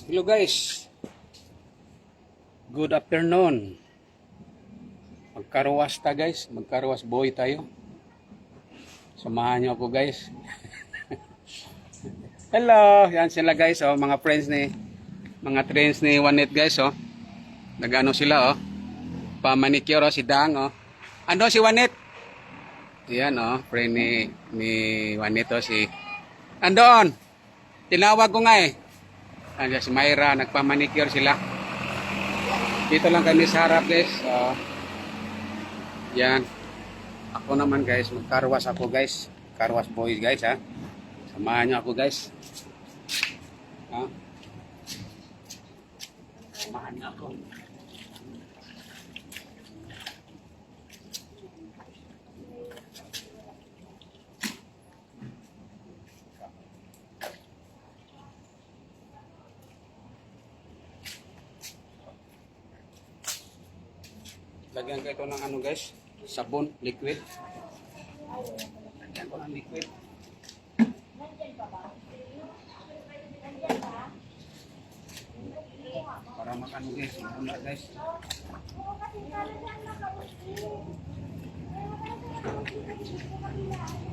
Hello guys, good afternoon. Magkarwas ta guys, magkarwas boy tayo. Samahan niyo ako guys. Hello, yan sila guys, oh, mga friends ni Juanet guys, oh. Nagano sila, oh. Pa-manicure, oh, si Dang, oh. Ando si Juanet? Yan, oh, friend ni Juanet, oh, si Andon. Tinawag ko nga eh. Andiyan si Myra, nagpa-manicure sila. Dito lang kami sa harap guys. Yan. Ako naman guys, magkarwas ako guys. Karwas boy guys ha. Samahan niyo ako guys. Ha? Samahan niyo ako. Lagyan ko ito ng ano guys, sabon, liquid. Lagyan ko ng liquid. Para makano guys, muna guys.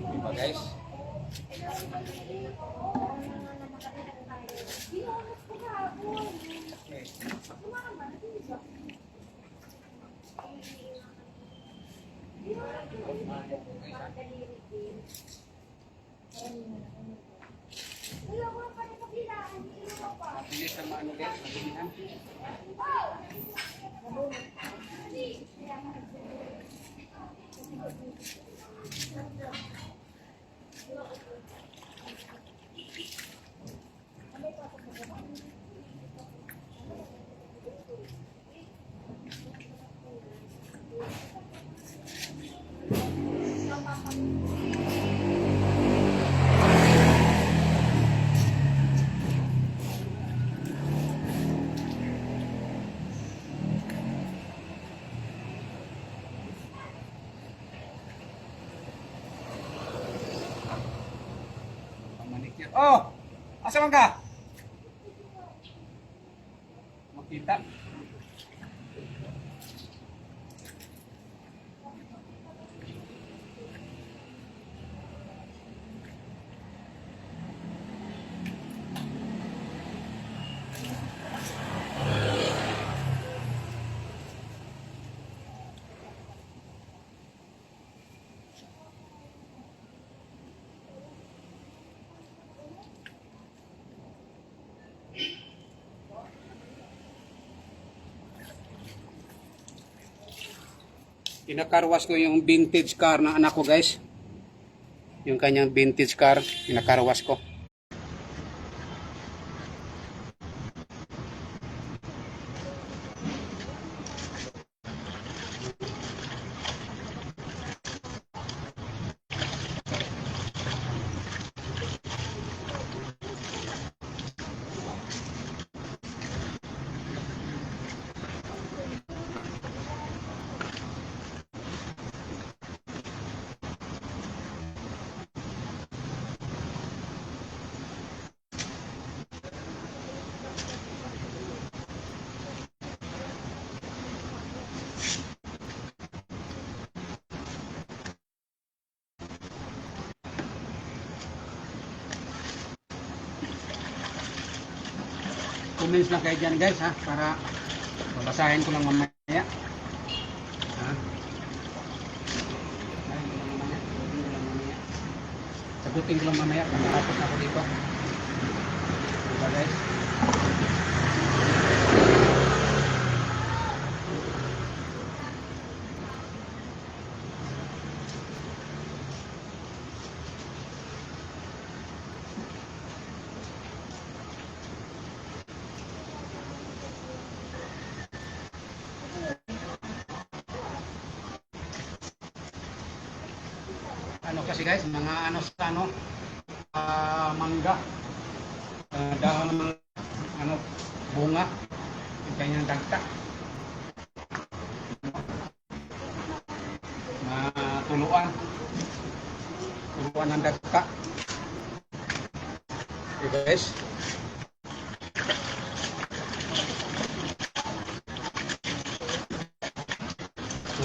Diba guys? Okay. Mabilis na maano guys, mabilihan. Oh, asa man ka? Makita. Pinakarwas ko yung vintage car ng anak ko guys. Yung kanyang vintage car, pinakarwas ko. Comments lang kayo dyan guys ha, para babasahin ko lang mamaya. Ha? Sagutin ko lang mamaya kung nakapot ako dito. Diba guys? Ano kasi guys, mga ano sa ano, mangga, dahon ng ano, bunga, yung kanyang dagta. Tuluan ng dagta. Okay guys.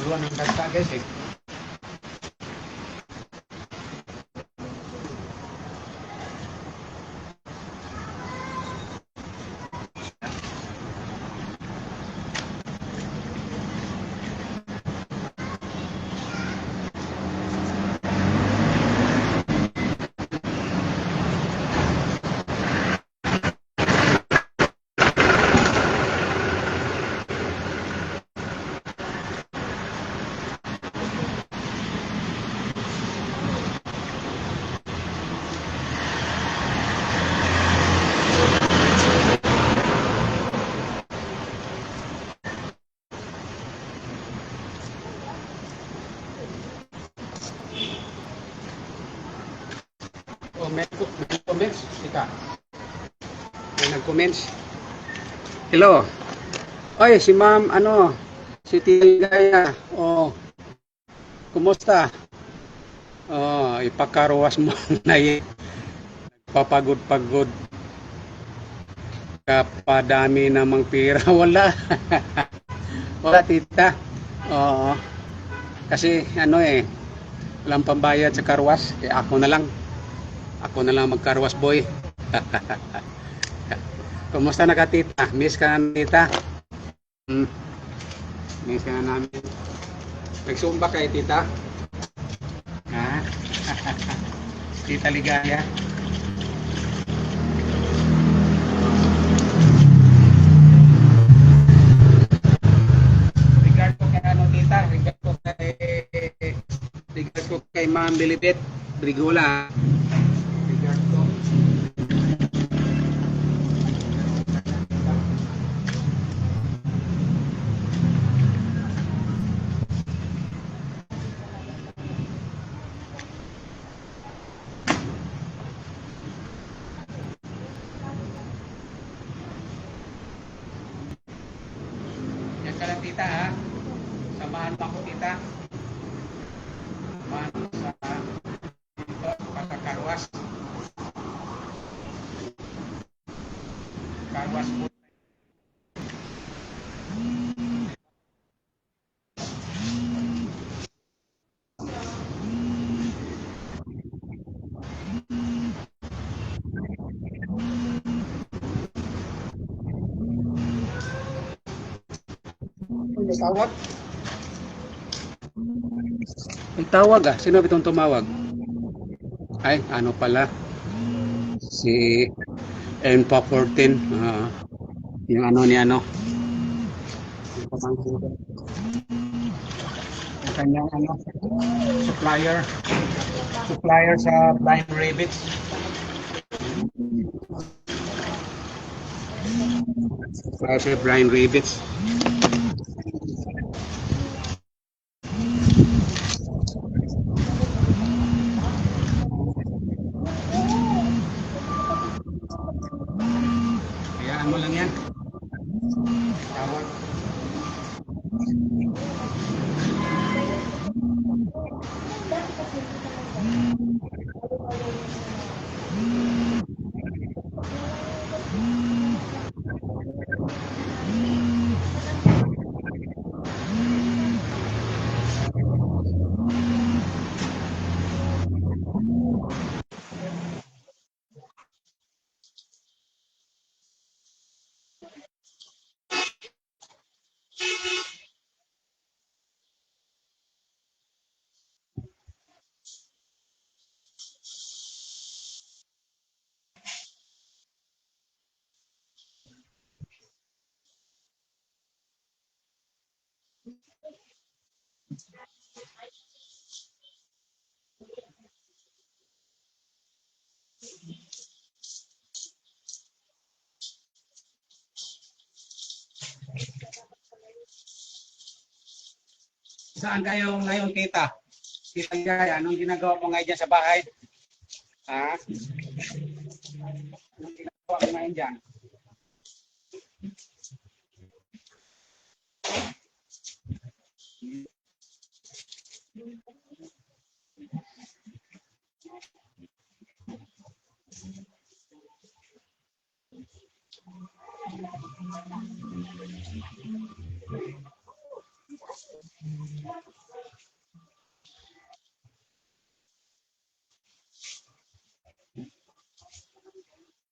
Dalawa ng kanta guys eh. Oh, may comments, tika. May nag-comments. Hello. Oy, si Ma'am, si Tigaya. Oh, kumusta? Oh, ipakaruwas mo na yun. Papagod-pagod. Kapadami namang pira. Wala. Wala, tita. Oo. Kasi, walang pambayad sa karwas. Kaya ako na lang. Ako na lang magkarwas, boy. Kumusta na ka, tita? Miss ka na, tita? Miss ka na namin. Nagsumba kay tita? Ha? Tita Ligaya? Regard ko kay tita? Regard ko kay Ma'am Bilibet Brigula. Regard ko. Yan ka lang, tita, ha? Samahan mo ako, tita. Samahan mo sa pagkakarwas. Karwas po. May tawag? May tawag ah. Sino itong tumawag? Ay, ano pala? Si Enpa 14. Yung ni yung pamangkin. Yung kanyang supplier. Supplier sa Blind Rabbits. Supplier sa Blind Rabbits. Hayaan mo lang yan. Tawag. Saan kayo ngayon, tita? Tita Gaya, anong ginagawa mo ngayon dyan sa bahay? Ha? Anong ginagawa mo ngayon dyan?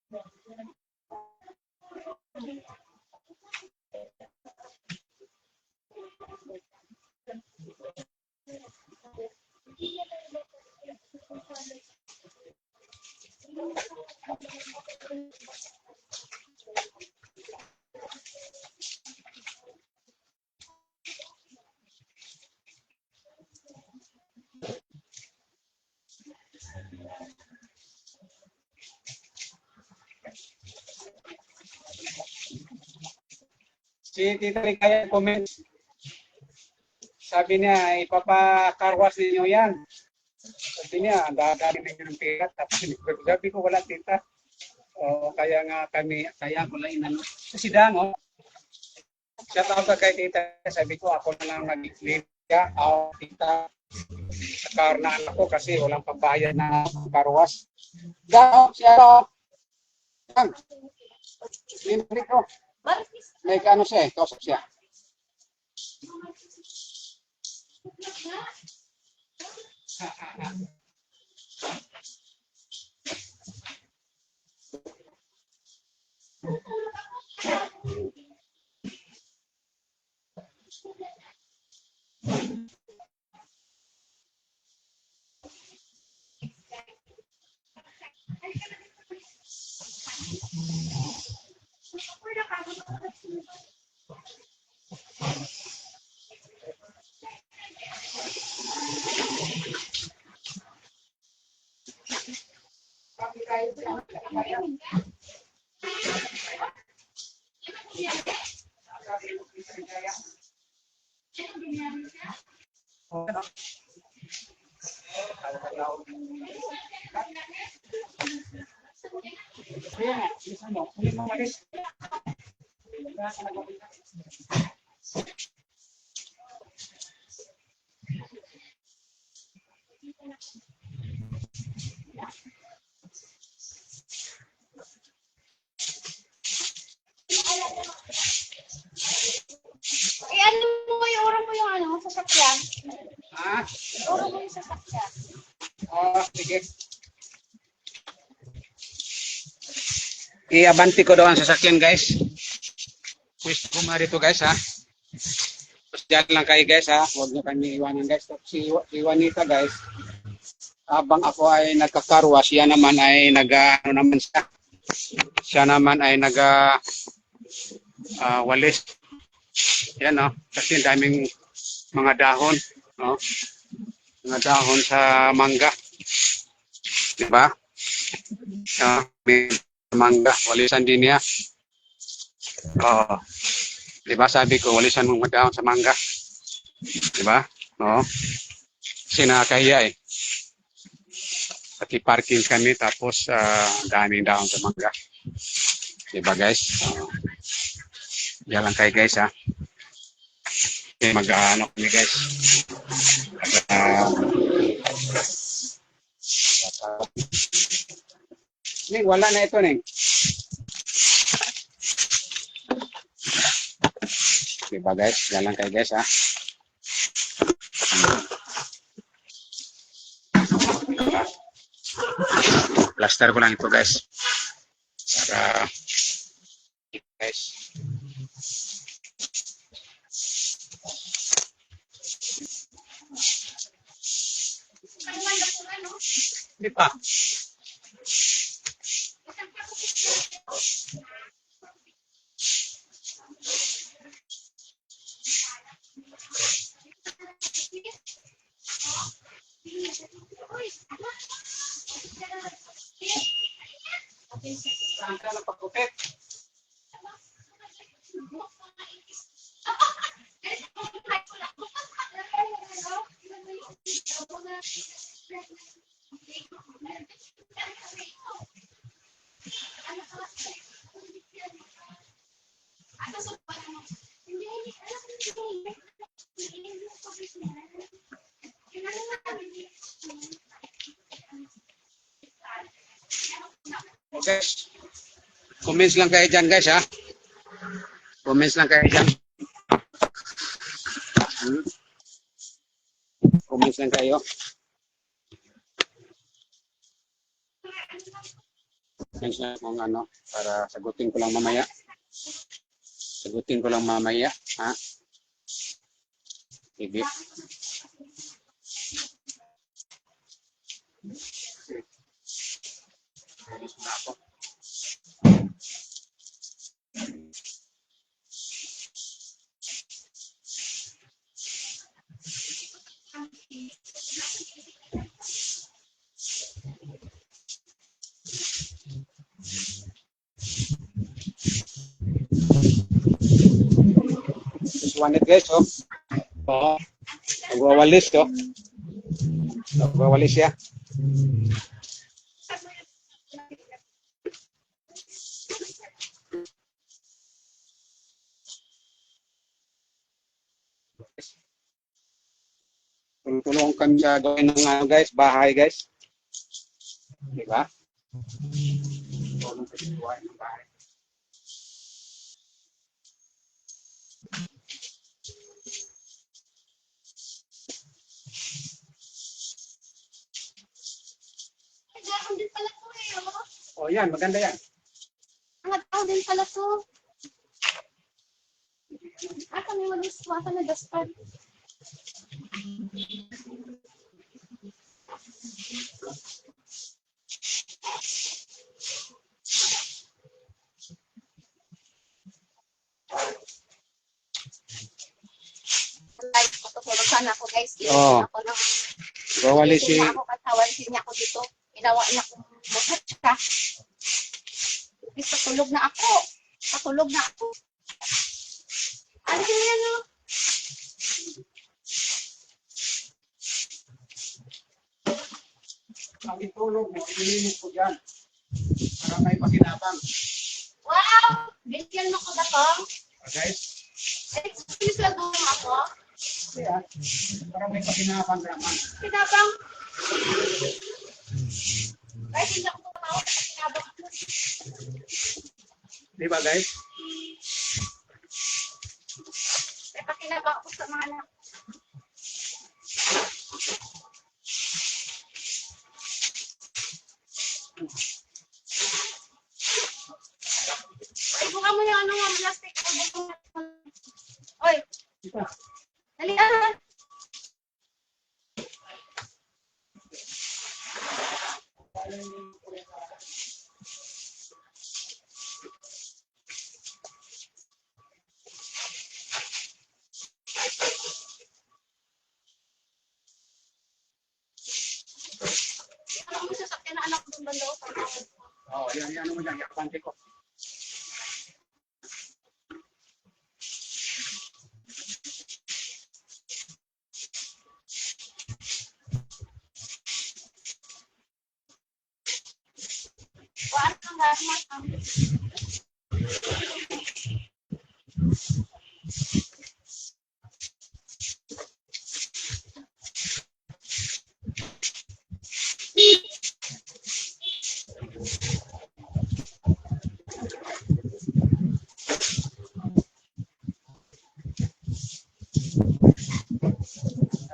Si Tita Ligaya comment, sabi niya, ipapakarwas ninyo yan. Sabi niya, ang dadali na ng pera. Tapos sabi ko, wala tita. O, kaya nga kami, kaya ko lang inano. Si Dang, oh, shout out ka kay tita. Sabi ko, ako na lang nag-clip ka. O, tita, sa car na anak ko kasi walang pambayad na karwas. Dang, oh, siya, oh. Dang, libre ko. May ano siya eh, kausap siya. Eh, ano mo yung oras mo yung ano, sasakyan? Ah, Oras mo yung sasakyan. sige. I-abanti ko daw ang sasakyan guys. Pwes ko marito guys ha. Tapos dyan lang kayo guys ha. Huwag nyo kami iwanan guys. Tapos si Juanita guys. Habang ako ay nagkakarwa, siya naman ay ano naman siya. Siya naman ay walis. Yan o. Kasi daming mga dahon. No? Mga dahon sa mangga. Diba? May mangga. Walisan din niya. Oo. Diba sabi ko, walisan mong mga dahon sa mangga. Diba? Oo. Kasi nakakahiya eh. Pati parking kami tapos daming dahon sa mangga. Diba guys? Yan lang kayo guys ha. Okay, mag-ano kami guys. Ning, wala na ito ning. Diba guys? Yan lang kayo guys ha. Plaster ko lang ito guys. Para guys. Di pa. Saan ka napagkupit? Okay. Comments lang kayo dyan guys ha. Comments lang kayo dyan. Comments lang kayo. Friends na kung ano, para sagutin ko lang mamaya. Sagutin ko lang mamaya. Ha? Sige. Alis na ako. Just wanted guys, oh. Oo. Nagwawalis, oh. Nagwawalis siya. Tulong kami sa gawin ng ano guys, bahay guys. Di ba? Tulong kami sa gawain ng bahay. Nag-aon din pala to eh, oh. Oh, yan, maganda yan. Nag-aon din pala to. Kami walis, maka na daspan. Like, matutulog sana ako guys. Oo. Ako ng Nagwawalis si... ako katawan niya ako dito. Ginawa niya akong buhat ka. Gusto tulog na ako. Patulog na ako. Ano yan no? Ang itulog, nilinis ko dyan. Para may pakinabang. Wow! Bigyan mo ko na to. Guys, Excuse lang mo ako. kaya, para may pakinabang naman. Pinabang. Kahit hindi ako tumawag, pinabang ako. Di ba guys? May pakinabang ako sa mga anak. Ay, buka mo yung ano nga, plastic. Oy, Ito. dali ah. Ano mo sasakyan na anak ko doon banda ko? Oh, yan ano mo dyan, yakpante ko. Waan kang gano'n.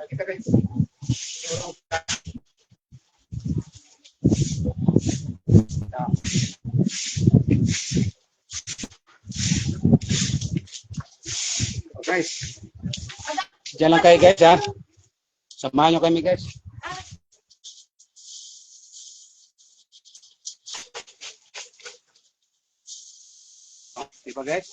Kita guys. Guys, diyan lang kayo guys ha. Samahan nyo kami guys. Di ba guys?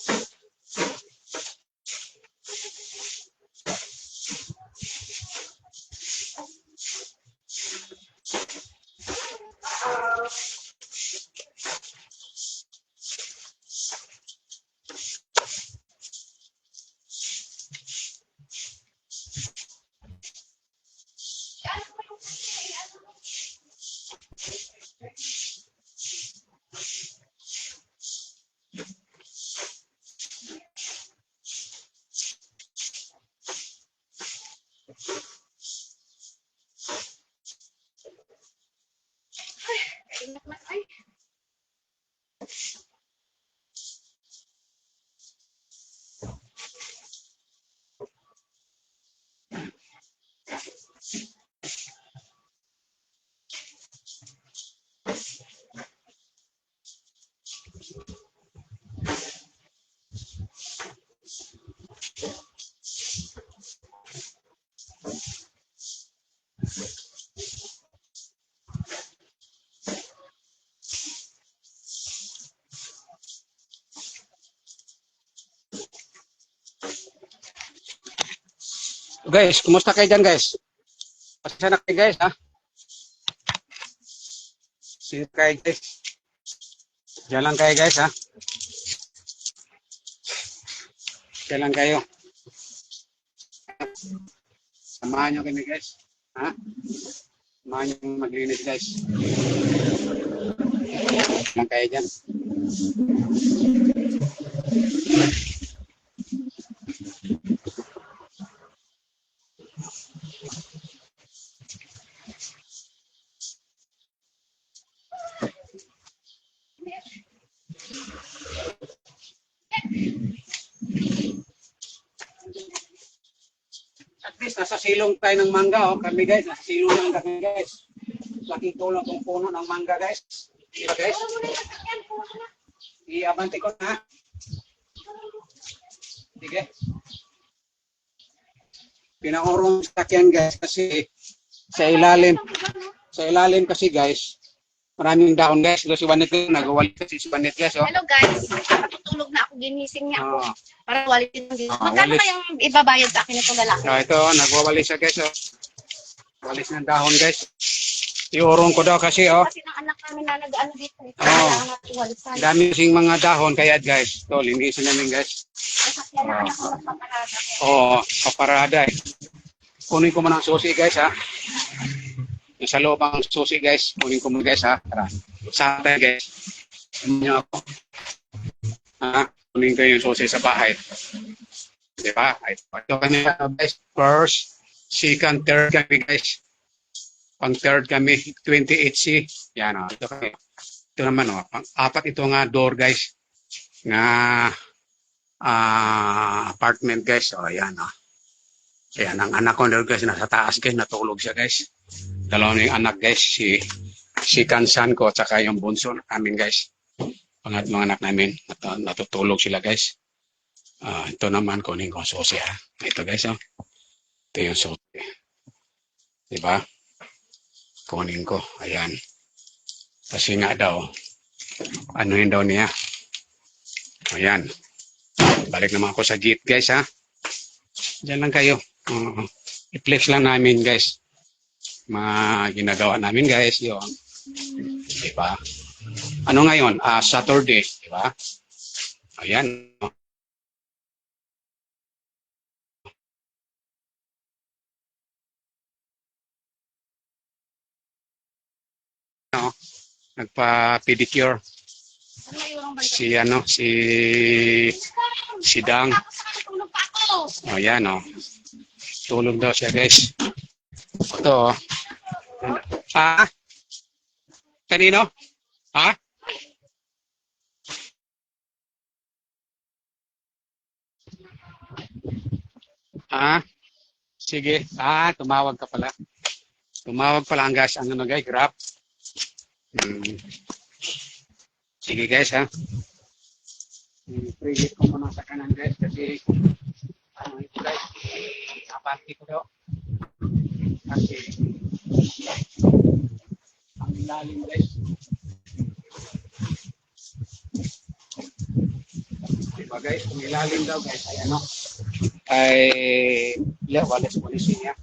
Guys, kumusta kayo dyan guys? Pasensya na kayo guys ha. Sige kayo guys. Diyan lang kayo guys ha. Diyan lang kayo. Samahan nyo kami guys. Ha? Samahan nyo maglinis guys. Diyan lang kayo dyan. At least nasa silong tayo ng mangga oh. Kami guys, nasa silong lang kami guys. Laking tulong kong puno ng mangga guys. Diba guys? Iabante ko na. Sige. Pinaurong sa sakyan guys kasi sa ilalim kasi guys, maraming dahon guys. Ito si Juanet nag-walit kasi si Juanet guys oh. Hello guys, natutulog na ako, ginising niya ako. Oh. Para walitin ng gising. Oh, Magkano walis. kayang ibabayad sa akin ito lalaki? So ito, nagwawalis siya guys oh. Walis ng dahon guys. Iurong ko daw kasi oh. Kasi ng anak namin na nag-ano dito. Oo. Walisan. Dami kasing mga dahon kaya guys. Ito, linisin namin guys. Kasi yan ang anak ko nagpaparada. Oo, paparada eh. Kunin ko muna ang susi guys ha. Yung sa loob ang susi guys. Kunin ko muna guys ha. Tara. Sa atin guys. Kunin ako. Ha? Kunin ko yung susi sa bahay. Diba? Ito kami guys. First, second, third kami guys. Pang third kami, 28C. Yan o. Ito kami. Ito naman o. Pang-apat ito nga door guys. Nga apartment guys. O yan o. Ayan, ang anak ko guys, nasa taas guys, natulog siya guys. Dalawa na yung anak guys, si Kansan ko, at saka yung bunso namin guys. Pangatlong anak namin, natutulog sila guys. Ito naman, kunin ko ang susi ha. Ito guys, oh. Ito yung susi. Diba? Kunin ko, ayan. Kasi nga daw, ano yun daw niya. Ayan. Balik naman ako sa gate guys ha. Diyan lang kayo. I-flex lang namin guys. Mga ginagawa namin guys. Yun. Diba? Ano ngayon? Saturday. Diba? Ayan. No? Nagpa-pedicure. Si Dang. Tulog pa ako. Ayan o. Tulog daw siya guys. Ito o. Kanino? Ha? Sige. Tumawag ka pala. Tumawag pala ang guys. Ano guys? Grab. Sige guys ha. Prigit ko muna sa kanan guys kasi ito guys. Kapati ko daw. Kasi ang lalim guys. Diba guys? Kung ilalim daw guys ay ano? Ay walis polisi niya.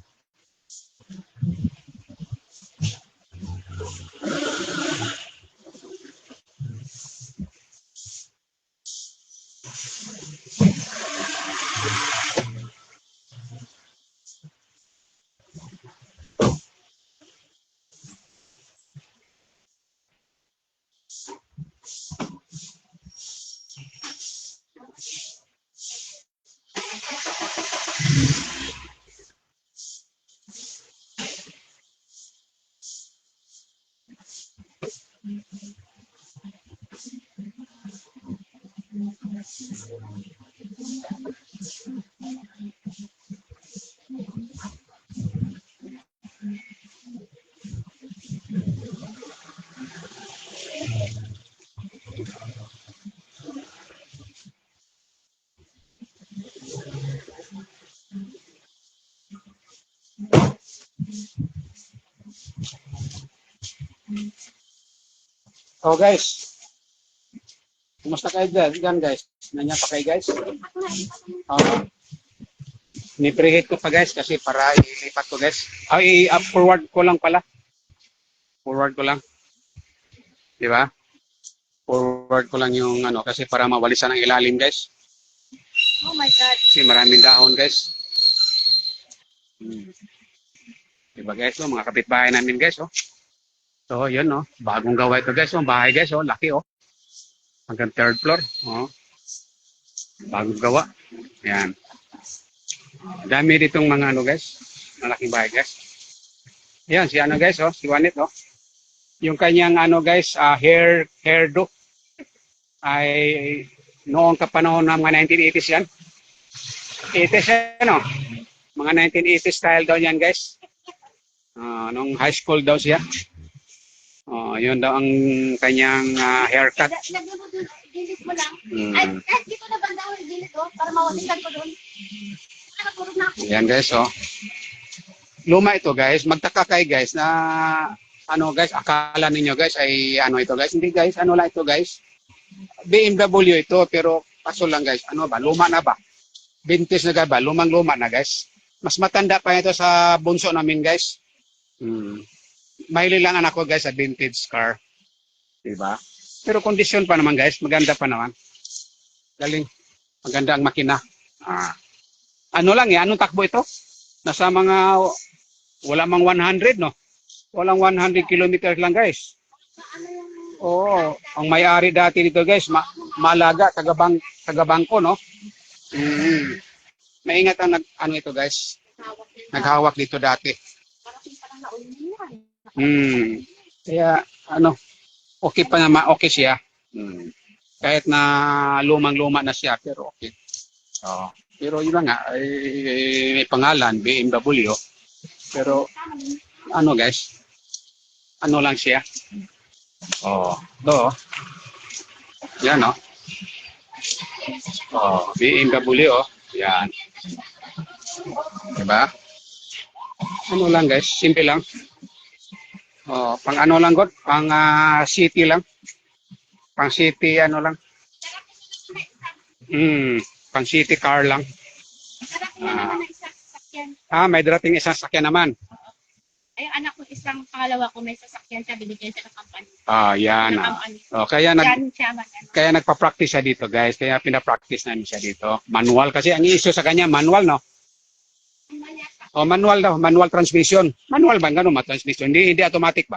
So guys, kumusta kayo dyan guys? Nandiyan pa kayo guys? Ni-preheat ko pa guys kasi para ilipat ko guys. Ay, forward ko lang pala. Forward ko lang. Di ba? Forward ko lang yung ano kasi para mawalisan ang ilalim guys. Oh my God. Kasi maraming dahon guys. Hmm. Diba guys, oh, mga kapitbahay namin guys, oh. So, yun, oh. Bagong gawa ito guys, oh. Bahay guys, oh. Laki, oh. Hanggang third floor, oh. Bagong gawa. Yan. Dami ditong mga ano guys. Malaking bahay guys. Yan, si ano guys, oh. Si Juanet, oh. Yung kanyang ano guys, hairdo ay noong kapanahon ng mga 1980s yan. 80s yan, oh. Mga 1980s style daw yan guys. Nung high school daw siya. Yun daw ang kanyang haircut. Dilit mo lang. Ay, dito na banda ako dilit, oh, para mawasisan ko doon. Nagurog na ako. Yan guys, oh. Luma ito guys. Magtaka kayo guys na ano guys, akala ninyo guys ay ano ito guys. Hindi guys, ano lang ito guys. BMW ito pero kaso lang guys, ano ba, luma na ba? Vintage na ba? Lumang-luma na guys. Mas matanda pa ito sa bunso namin guys. Mahilig lang anak ko guys sa vintage car. Diba? Pero kondisyon pa naman guys, maganda pa naman. Galing. Maganda ang makina. Ano lang eh, anong takbo ito? Nasa mga, wala mang 100 no? Walang 100 kilometers lang guys. Oo, ang may-ari dati dito guys, Malaga, taga-bangko no? Maingat ang ano ito guys. Naghawak dito dati. Kaya ano, okay pa naman, okay siya. Kahit na lumang-luma na siya, pero okay. Pero yun nga, may pangalan, BMW. Pero ano guys, ano lang siya. Do. Yan BMW. Yan. Diba? Ano lang guys, simple lang. Pang ano lang god, pang city lang. Pang city ano lang. Pang city car lang. May darating isang sasakyan naman. Ay, anak ko isang pangalawa ko may sasakyan siya, binigyan siya ng company. Yan. Kaya nagpa-practice siya dito, guys. Kaya pina-practice namin siya dito. Manual kasi ang issue sa kanya, manual, no? Manual daw, manual transmission. Manual ba ganun, transmission? Hindi automatic ba?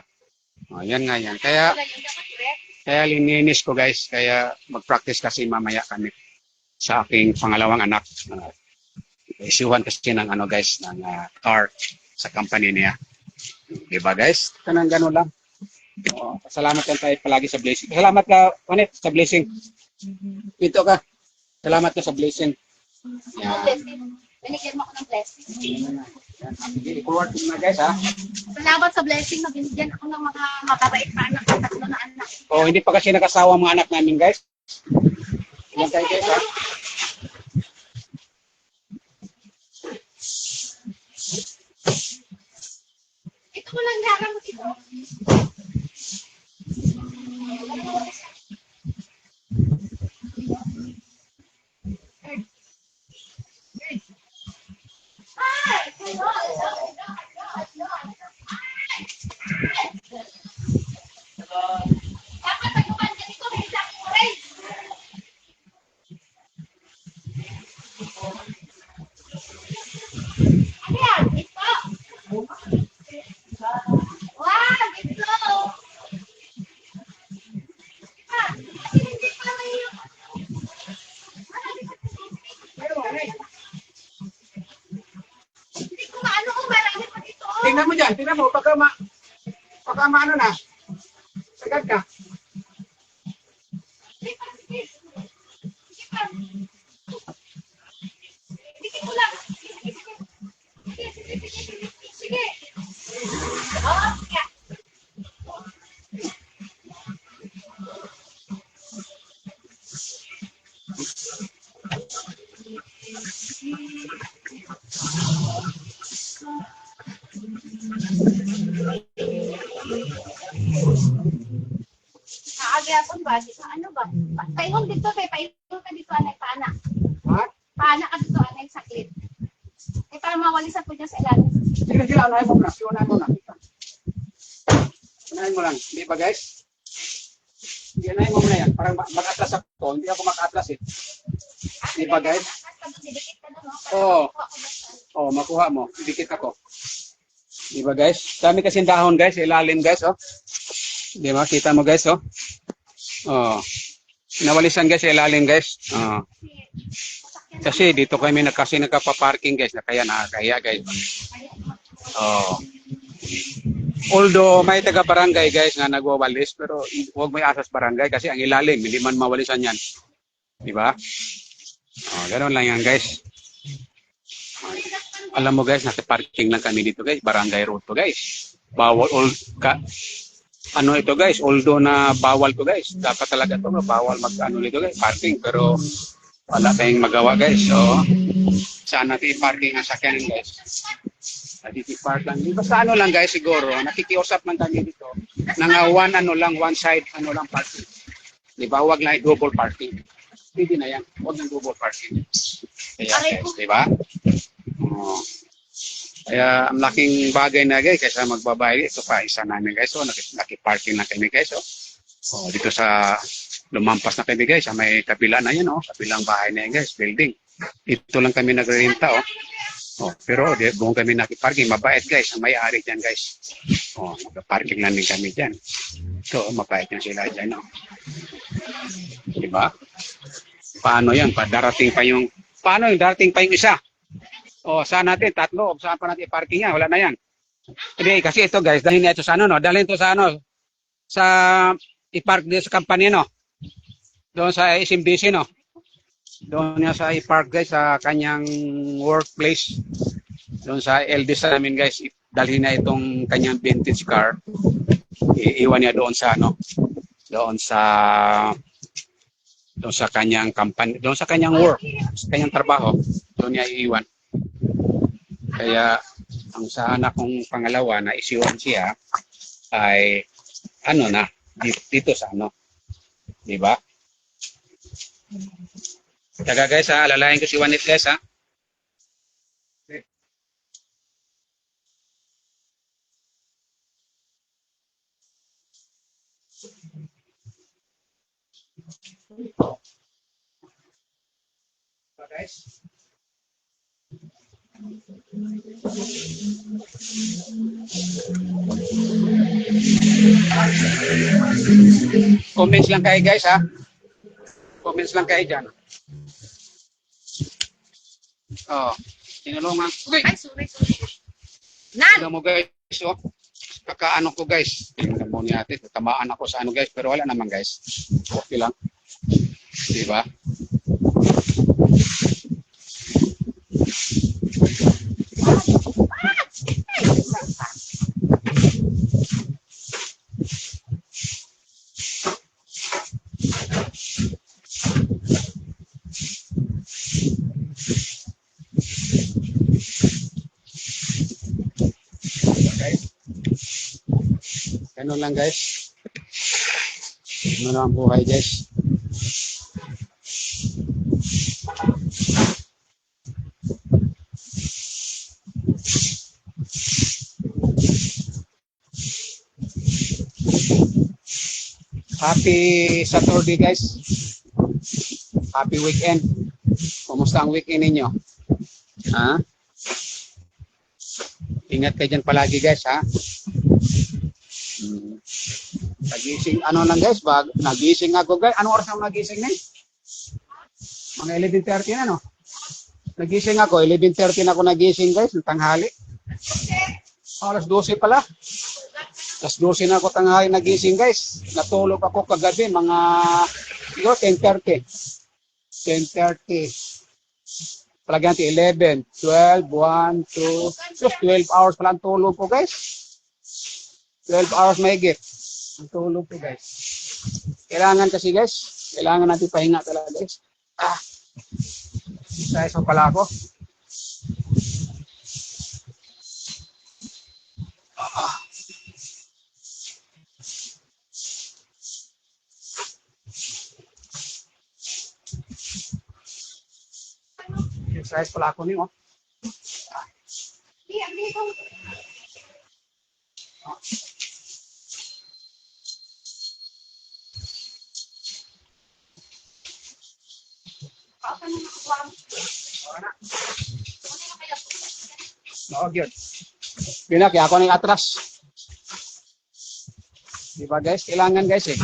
Yan nga yan. Kaya lininis ko, guys. Kaya mag-practice kasi mamaya kami sa aking pangalawang anak. Isyuhan kasi ng ano, guys, ng car sa company niya. Diba guys? Kanang gano'n lang. Salamat lang tayo palagi sa blessing. Salamat ka, Juanet, sa blessing. Ito ka. Salamat ka sa blessing. Binigyan mo ako ng blessing. I-forward ko na guys ha. Salamat sa blessing na binigyan ako ng mga mababait pa anak. Tatlo na anak. Hindi pa kasi nakasawa mga anak namin guys. Yan tayo guys ha. Ito ko lang nakamot ito. Tingnan mo dyan, tingnan mo, baka maano na. Sagad ka. Kaagapon ba? Ano ba? Paihon dito, paihon ka dito, anay, paana. Ha? Paana ka dito, anay, saklit. para mawalisan po dyan sa ilalim. Sige, sige, unahin mo na. Unahin mo na. Unahin mo lang. Di ba guys? Sige, unahin mo na yan. Parang mag-atlas ako. Hindi ako maka-atlas eh. Di ba guys? Didikit ka doon, no? Oo. Para makuha ko dyan sa- Oh, makuha mo. Dikit ako. Di ba guys? Dami kasing dahon guys. Ilalim guys oh. Di ba? Kita mo guys oh. Oh. Nawalisan guys sa ilalim guys. Oh. Kasi dito kami nagpa-parking guys. Na kaya nakakaya guys. Oh. Although may taga-barangay guys na nagwawalis pero huwag may asas barangay kasi ang ilalim hindi man mawalisan yan. Di ba? Oh, ganoon lang yan guys. Alam mo guys, naka-parking lang kami dito guys, barangay road to guys. Bawal ano ito guys, although na bawal to guys. Dapat talaga to bawal mag-ano dito guys, parking pero wala tayong magawa guys. So, saan natin i-parking ang sakyanan guys? Dito park lang. Dito sa ano lang guys siguro, nakikiusap lang kami dito. Nang one side parking. Di ba? Huwag lang double parking. Hindi na yan. Huwag ng double parking. Kaya guys, di ba? Oh. Kaya ang laking bagay na guys kaysa magbabayad ito pa isa namin guys. So naki-parking na kami guys. Oh, dito sa lumampas na kami guys. Sa may kabila na yan oh. Kabilang bahay na yan guys. Building. Ito lang kami nagrenta oh. Oh, pero buong kami naki-parking. Mabait guys. Ang may-ari dyan guys. Oh, nag-parking lang din kami dyan. So mabait na sila dyan oh. Diba? Paano yan? Darating pa yung isa? O, saan natin? Tatlo. Saan pa natin i-parking yan? Wala na yan. Hindi, kasi ito guys, dahil ito sa ano, no? Dahil ito sa ano, sa i-park dito sa company, no? Doon sa SMDC, no? Doon niya sa i-park guys, sa kanyang workplace. Doon sa LD sa namin guys, dalhin na itong kanyang vintage car. Iiwan niya doon sa ano, doon sa kanyang company, doon sa kanyang work, sa kanyang trabaho, doon niya iiwan. Kaya ang sa anak kong pangalawa na isiwan siya ay ano na dito sa ano, di ba? Taga guys ha, alalayan ko si Juanit guys ha. Guys. Comments lang kayo guys ha. Comments lang kayo dyan. Oh, tinulungan. Okay. Ay, sorry. Nan! Tignan mo guys oh. Kakaano ko guys. Tingnan mo ni ate. Tamaan ako sa ano guys. Pero wala naman guys. Okay lang. Diba? Ganun lang guys. Ano lang ang buhay guys. Happy Saturday guys. Happy weekend. Kumusta ang weekend ninyo? Ha? Ingat kayo dyan palagi guys ha. Nagising, ano lang guys, nagising ako guys. Anong oras ako nagising na? Mga 11:30 na no? Nagising ako, 11:30 na ako nagising guys, ng tanghali. Alas 12 pala. Alas 12 na ako tanghali nagising guys. Natulog ako kagabi, mga 10:30. 10:30. Palagyan natin 11, 12, 1, 2, 12 hours pala ang tulog ko guys. 12 hours mahigit. Ang tulog ko guys. Kailangan kasi guys, kailangan natin pahinga talaga guys. Exercise pala ako. Exercise pala ako niyo. itong kapan na nakuha mo. Wala. Ano na kaya po? Oo, yun. Pina, kaya ako nang atras. Di ba guys? Kailangan guys eh.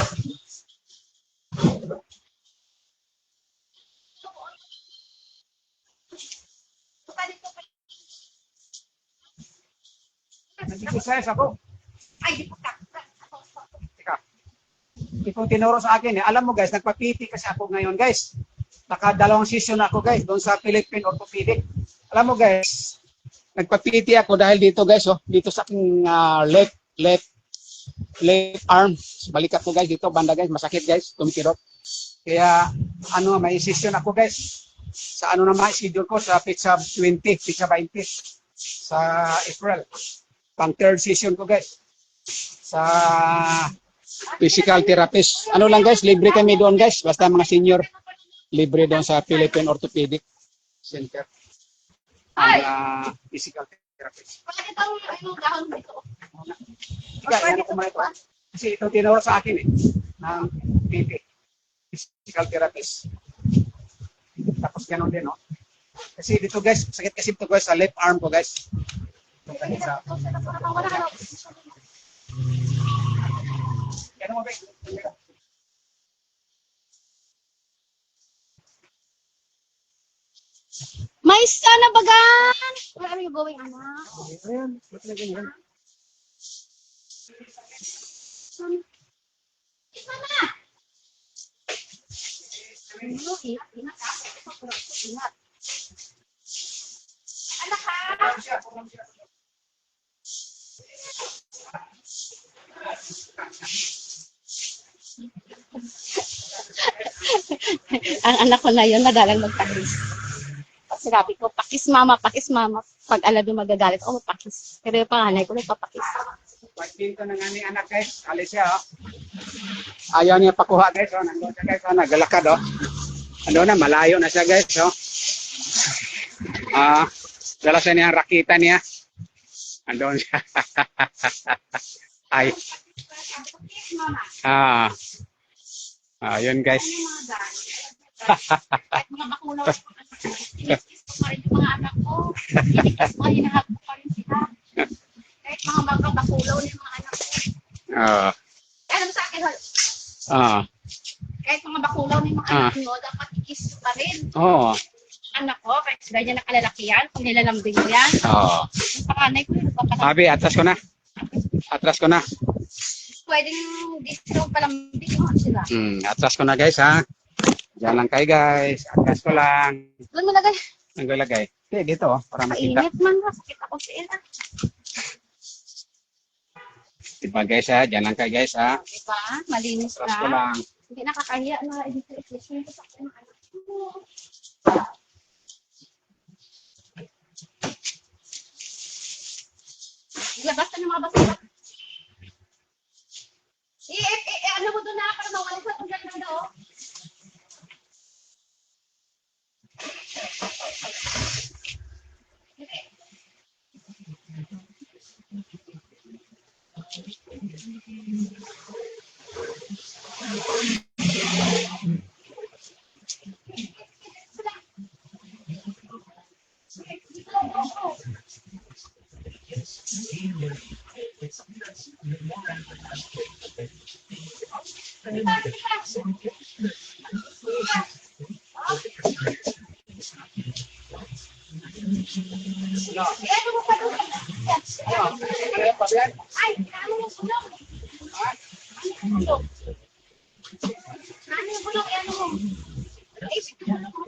Nag-exercise ako. Ay, di pa ka. Teka. Ito tinuro sa akin eh. Alam mo guys, nagpa-PT kasi ako ngayon guys. Nakadalawang session ako guys doon sa Philippine Orthopedic. Alam mo guys, nagpa-PT ako dahil dito guys, oh, dito sa aking left arm. Balikat ko guys dito, banda guys, masakit guys, tumikirot. Kaya ano, may session ako guys. Sa ano naman schedule ko sa pizza 20, pizza 20 sa April. Pang third session ko guys. Sa physical therapist. Ano lang guys, libre kami doon guys. Basta mga senior, libre doon sa Philippine Orthopedic Center. Ang physical therapist. Bakit ang dahon dito? Yan ako muna ito. Kasi ito tinuro sa akin eh. Ng PT. Physical therapist. Tapos gano'n din, no? Kasi dito guys, sakit kasi ito guys sa left arm ko guys. Ito guys sa... Gano'n mo guys. May sana bagan! Where are you going, anak? Ayan, ba't na ganyan? Mama! Ingat. Anak ha? Ang anak ko na yun, madalang magpakis. Sinabi ko, pakis mama. Pag alam yung magagalit, pakis. Pero yung panganay ko, nagpapakis. Pagpinto ng aming anak guys, alis siya oh. Ayaw niya pakuha guys, oh. Nandun siya guys, oh. Nagalakad oh. Ano na, malayo na siya guys, oh. Dala siya niya, rakita niya. Andun siya. Ay. Yun guys. Kahit mga bakulaw, pa rin yung mga anak ko. Inikas mo, hinahag ko pa rin sila. Kahit mga bakulaw ng mga anak ko. Alam sa akin, kahit mga bakulaw ng mga anak nyo, dapat ikis pa rin. Anak ko, kahit ganyan na kalalaki yan, kung nilalambing mo yan. Yung panganay ko, nagpapatay. Abi, atras ko na. Pwedeng dito palambing mo sila. Atras ko na guys ha. Diyan lang kayo guys. Atras ko lang. Doon mo lagay. Naglalagay. Okay, dito oh, para makita. Mainit man, sakit ako sa ila. Diba guys ha, diyan lang kayo guys ha. Diba? Malinis Atras ko na. lang. Hindi nakakahiya na i-deflation ko sa akin. Ilabas na ng mga basura. Ano mo doon na para mawala sa tunggal na daw? Ano mo pa doon? Ay, ano yung bulong? Ano yung bulong? Ano yung bulong? Ano mo? Naisip ko bulong mo.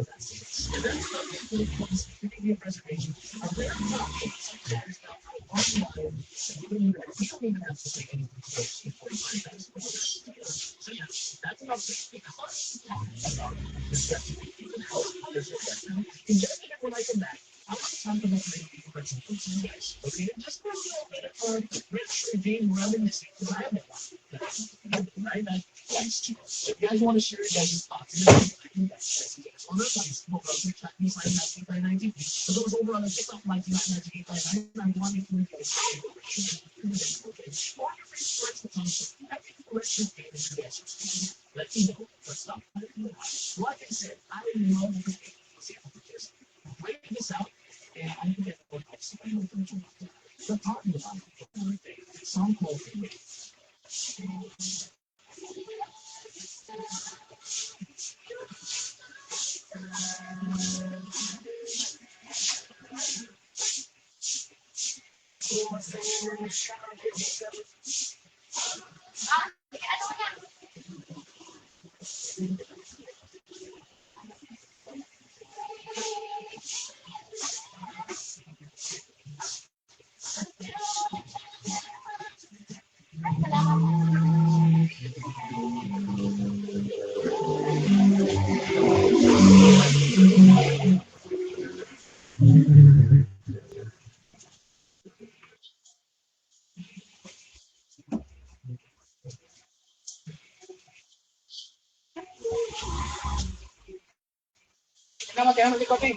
Ano na? Tingnan mo likod eh.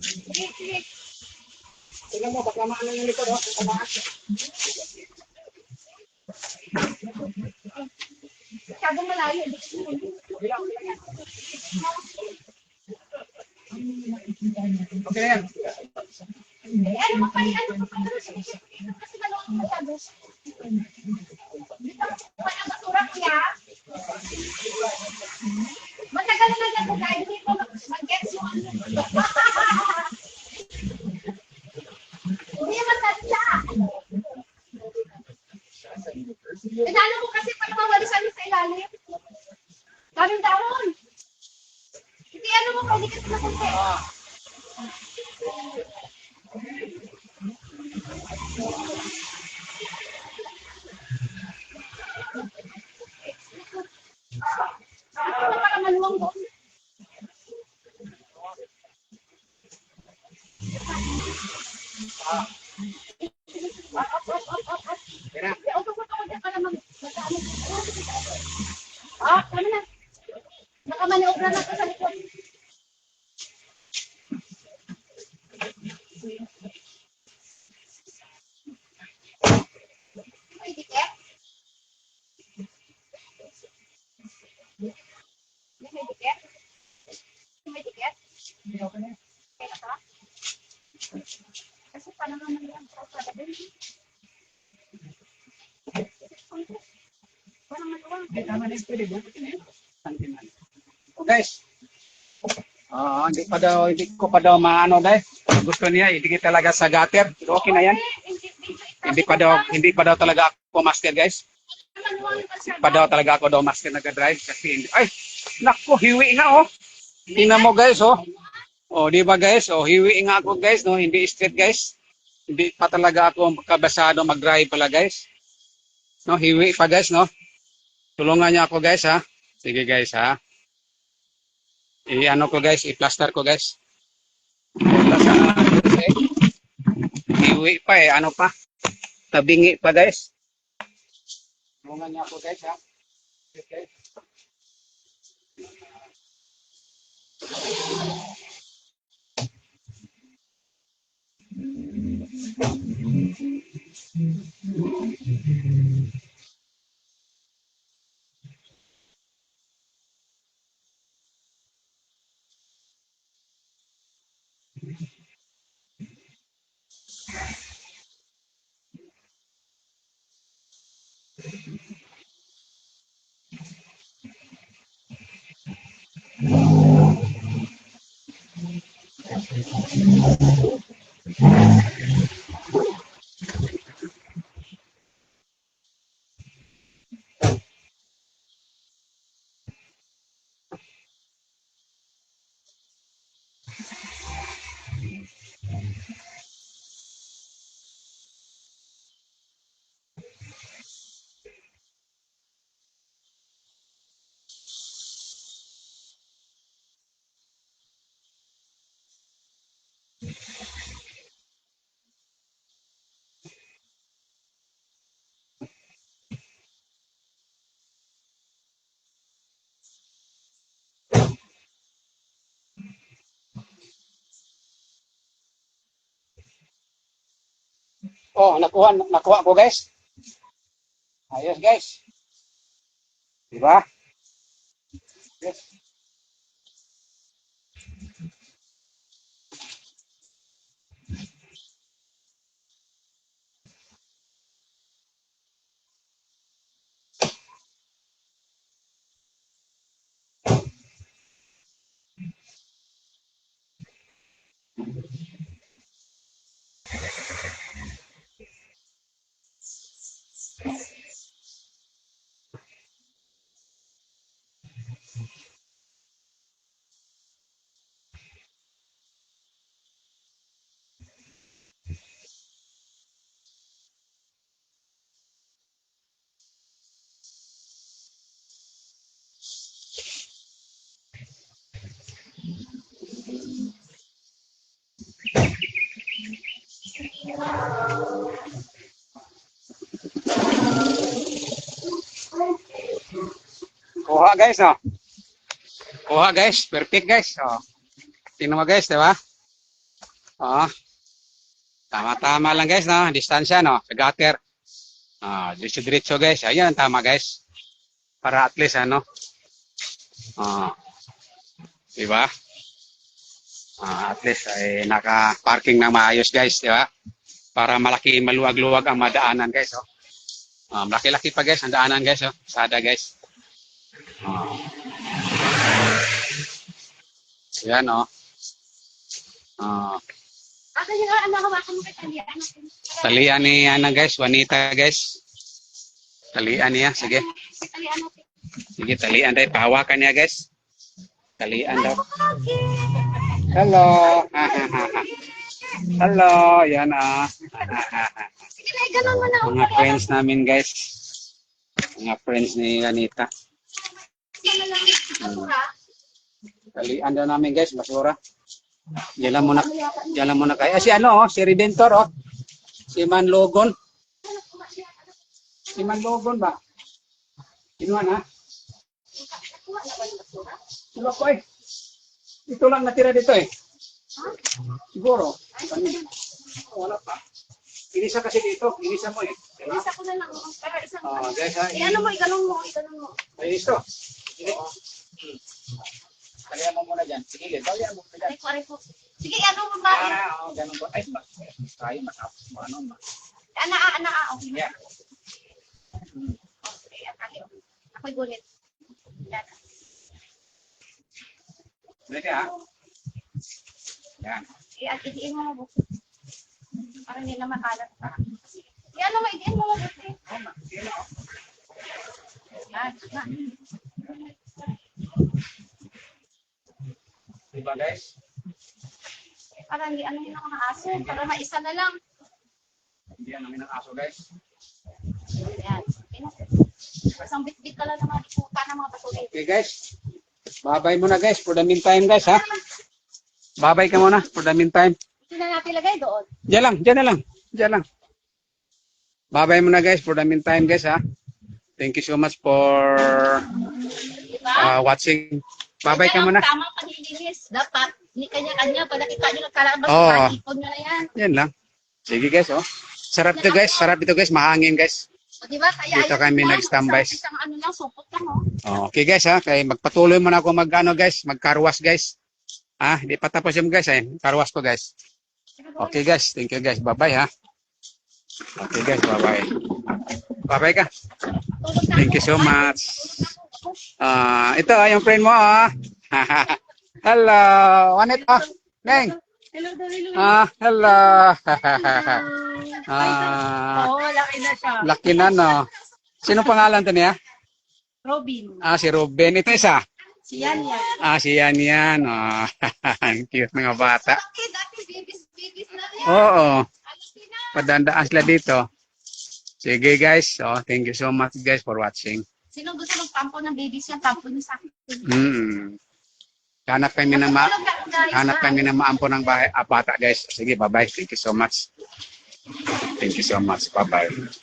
Sige, sige. Tingnan mo, baka maano yung likod oh. Kumakas. Masyadong malayo. Hindi ko Okay na yan. eh, ano pa pa? Ano pa pa? Sige, sige. Kasi dalawang masyado. Dito, wala basura kaya. Matagal na lang ako dahil dito mag-gets yung ano. Hindi matanda. Inano ko kasi para mawalisan sa ilalim. Daming dahon. Hindi ano mo, pwede kasi na kunti. Ano para maluwang doon? Kaya na. Hindi, auto ko dyan para magkaano. Ah, ano na? Nakamaniobra na ito sa likod. Ay, dikit. May dikit. May dikit. Kaya ka? Kasi paano naman yan? Para din. Parang maluwang. Hindi, tama na yung pwede. Buti na yun. Oh, guys. Hindi ko pa daw maano dahil. Gusto niya, idikit talaga sa gutter. Pero okay na yan. Hindi pa daw talaga ako master, guys. Hindi pa daw talaga ako daw master nag-drive. Kasi hindi. Ay, naku, hiwi nga, oh. Tingnan mo, guys, oh. Oh, di ba, guys? Oh, hiwi nga ako, guys, no? Hindi straight, guys. Hindi pa talaga ako kabasado mag-drive pala, guys. No, hiwi pa, guys, no? Tulungan niyo ako, guys, ha? Sige, guys, ha? I-ano ko, guys, i-plaster ko, guys. Hiwi pa, eh. Ano pa? Tabingi pa, guys. Tulungan niyo ako, guys, ha? Okay. Oh, nakuha ko guys. Ayos guys. Diba? Yes. Kuha guys, oh. Kuha guys, perfect guys. Oh. Tingnan mo guys, di ba? Oh. Tama-tama lang guys, no? Distansya, no? Sa gutter. Ah, diretso guys. Ayun, tama guys. Para at least, ano? Ah, di ba? At least ay naka-parking na maayos guys, di ba? Para malaki, maluwag-luwag ang madaanan guys, oh. Malaki-laki pa guys ang daanan guys, oh. Sada guys. Ah, yan, oh. Ah, Asa yung anak hawakan mo kay talian natin. talian ni ano guys, Juanita guys. Talian niya, sige. Kay talian natin. Sige, talian dahil pahawakan niya guys. Talian daw. Okay. Hello. Hello, yan ah. Sige na, ganun mo na. Mga friends namin guys. Mga friends ni Juanita. Sana lang. Basura. Talian daw namin guys, basura. Diyan lang muna kayo. Si ano, oh, si Redentor, oh. Si Manlogon. Si Manlogon ba? Kinuha na? Wala ko eh. Ito lang natira dito eh. Siguro. Wala pa. Inisa kasi dito. Inisa mo eh. Diba? Isa ko na lang. Pero isang. Guys ha. Iano mo, iganong mo. Ay, ito. Sige. Kalihan mo muna dyan. Sige, kalihan mo muna dyan. Reko. Sige, ano mo ba? Ganun po. Ay, tayo matapos mo. Ano ba? Ana. Okay. Yeah. Okay, ako'y gunit. Dito ha. Yan. Idiin mo mabuti. Para hindi na makalat pa. Iano mo, idiin mo mabuti. Yan. Diba guys? Para hindi ano yung mga aso. Para maisa na lang. Hindi yan namin ang aso guys. Yan. Isang bit-bit ka lang ng mga ikuta ng mga patuloy. Okay guys. Bye-bye muna guys for the meantime guys ha. Bye-bye ka muna for the meantime. Ito na natin lagay doon. Diyan lang. Bye-bye muna guys for the meantime guys ha. Thank you so much for Diba? watching. Bye-bye ka muna. Tamang paglilinis. Dapat, ni kanya-kanya. Pag nakita nyo nagkalabas, Oo. ipon nyo na yan. Yan lang. Sige guys oh. Sarap ito guys. Sarap ito guys. Mahangin guys. O diba? Kaya Dito kami nag-standby. Isang ano lang, supot lang Okay guys ha. Kaya magpatuloy muna ako guys. Magkarwas guys. Hindi pa tapos yung guys eh. Karwas ko guys. Okay guys. Thank you guys. Bye-bye ha. Okay guys. Bye-bye. Bye-bye ka. Thank you so much. Ito yung friend mo Hello. Ano ito? Neng. Hello. Hello. Oo, laki na siya. Laki na no. Sino pangalan to niya? Robin. Si Ruben. Ito isa. Si Yan. Si Yan. Ang cute ng mga bata. Okay, dati babies na yan. Oo. Alaki na. Padandaan sila dito. Sige guys. Thank you so much guys for watching. Sino gusto magpampo ng babies yan? Pampo niyo sa akin. Hanap kami na maampo ng bata guys. Sige, bye-bye. Thank you so much. Bye-bye.